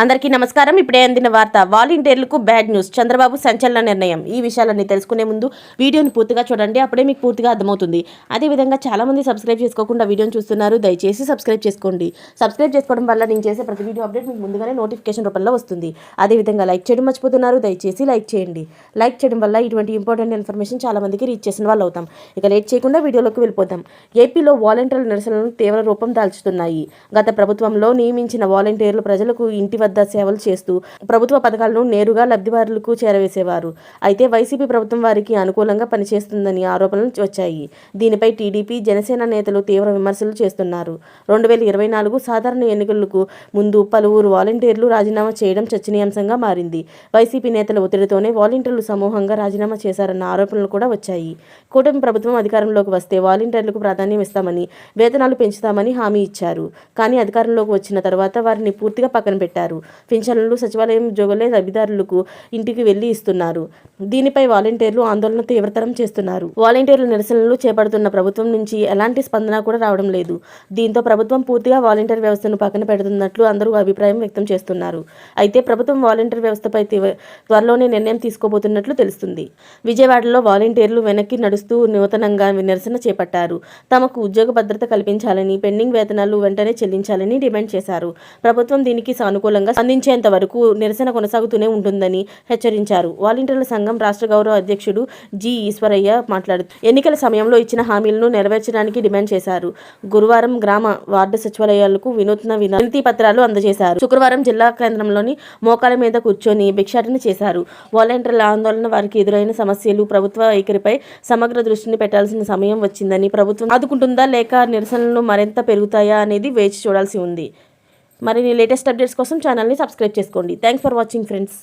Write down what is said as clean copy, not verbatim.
అందరికీ నమస్కారం. ఇప్పుడే అందిన వార్త. వాలంటీర్లకు బ్యాడ్ న్యూస్. చంద్రబాబు సంచలన నిర్ణయం. ఈ విషయాలన్నీ తెలుసుకునే ముందు వీడియోని పూర్తిగా చూడండి, అప్పుడే మీకు పూర్తిగా అర్థమవుతుంది. అదేవిధంగా చాలామంది సబ్స్క్రైబ్ చేసుకోకుండా వీడియోని చూస్తున్నారు, దయచేసి సబ్స్క్రైబ్ చేసుకోండి. సబ్స్క్రైబ్ చేసుకోవడం వల్ల నేను చేసే ప్రతి వీడియో అప్డేట్ మీకు ముందుగానే నోటిఫికేషన్ రూపంలో వస్తుంది. అదేవిధంగా లైక్ చేయడం మర్చిపోతున్నారు, దయచేసి లైక్ చేయండి. లైక్ చేయడం వల్ల ఇటువంటి ఇంపార్టెంట్ ఇన్ఫర్మేషన్ చాలామందికి రీచ్ చేసిన వాళ్ళు అవుతాం. ఇక లేట్ చేయకుండా వీడియోలోకి వెళ్ళిపోతాం. ఏపీలో వాలంటీర్ల నిరసనలు తీవ్ర రూపం దాల్చుతున్నాయి. గత ప్రభుత్వంలో నియమించిన వాలంటీర్లు ప్రజలకు ఇంటి వద్ద సేవలు చేస్తూ ప్రభుత్వ పథకాలను నేరుగా లబ్ధిదారులకు చేరవేసేవారు. అయితే వైసీపీ ప్రభుత్వం వారికి అనుకూలంగా పనిచేస్తుందని ఆరోపణలు వచ్చాయి. దీనిపై టీడీపీ, జనసేన నేతలు తీవ్ర విమర్శలు చేస్తున్నారు. 2024 సాధారణ ఎన్నికలకు ముందు పలువురు వాలంటీర్లు రాజీనామా చేయడం చర్చనీయాంశంగా మారింది. వైసీపీ నేతల ఒత్తిడితోనే వాలంటీర్లు సమూహంగా రాజీనామా చేశారన్న ఆరోపణలు కూడా వచ్చాయి. కూటమి ప్రభుత్వం అధికారంలోకి వస్తే వాలంటీర్లకు ప్రాధాన్యం ఇస్తామని, వేతనాలు పెంచుతామని హామీ ఇచ్చారు. కానీ అధికారంలోకి వచ్చిన తర్వాత వారిని పూర్తిగా పక్కన పెట్టారు. పింఛన్లు, సచివాలయం ఉద్యోగులే లబ్ధిదారులకు ఇంటికి వెళ్లి ఇస్తున్నారు. దీనిపై వాలంటీర్లు ఆందోళన తీవ్రతరం చేస్తున్నారు. వాలంటీర్ల నిరసనలు చేపడుతున్న ప్రభుత్వం నుంచి ఎలాంటి స్పందన కూడా రావడం లేదు. దీంతో ప్రభుత్వం పూర్తిగా వాలంటీర్ వ్యవస్థను పక్కన పెడుతున్నట్లు అందరూ అభిప్రాయం వ్యక్తం చేస్తున్నారు. అయితే ప్రభుత్వం వాలంటీర్ వ్యవస్థపై త్వరలోనే నిర్ణయం తీసుకోబోతున్నట్లు తెలుస్తుంది. విజయవాడలో వాలంటీర్లు వెనక్కి నడుస్తూ నూతనంగా నిరసన చేపట్టారు. తమకు ఉద్యోగ భద్రత కల్పించాలని, పెండింగ్ వేతనాలు వెంటనే చెల్లించాలని డిమాండ్ చేశారు. ప్రభుత్వం దీనికి సానుకూలంగా స్పందించేంత వరకు నిరసన కొనసాగుతూనే ఉంటుందని హెచ్చరించారు. వాలంటీర్ల సంఘం రాష్ట్ర గౌరవ అధ్యక్షుడు జి ఈశ్వరయ్య మాట్లాడుతూ ఎన్నికల సమయంలో ఇచ్చిన హామీలను నెరవేర్చడానికి డిమాండ్ చేశారు. గురువారం గ్రామ, వార్డు సచివాలయాలకు వినూత్న వినతి పత్రాలు అందజేశారు. శుక్రవారం జిల్లా కేంద్రంలోని మోకాల మీద కూర్చొని భిక్షాటన చేశారు. వాలంటీర్ల ఆందోళన వారికి ఎదురైన సమస్యలు, ప్రభుత్వ వైఖరిపై సమగ్ర దృష్టిని పెట్టాల్సిన సమయం వచ్చిందని, ప్రభుత్వం ఆదుకుంటుందా లేక నిరసనలు మరింత పెరుగుతాయా అనేది వేచి చూడాల్సి ఉంది. మరిన్ని లేటెస్ట్ అప్డేట్స్ కోసం ఛానల్ని సబ్స్క్రైబ్ చేసుకోండి. Thanks for watching friends.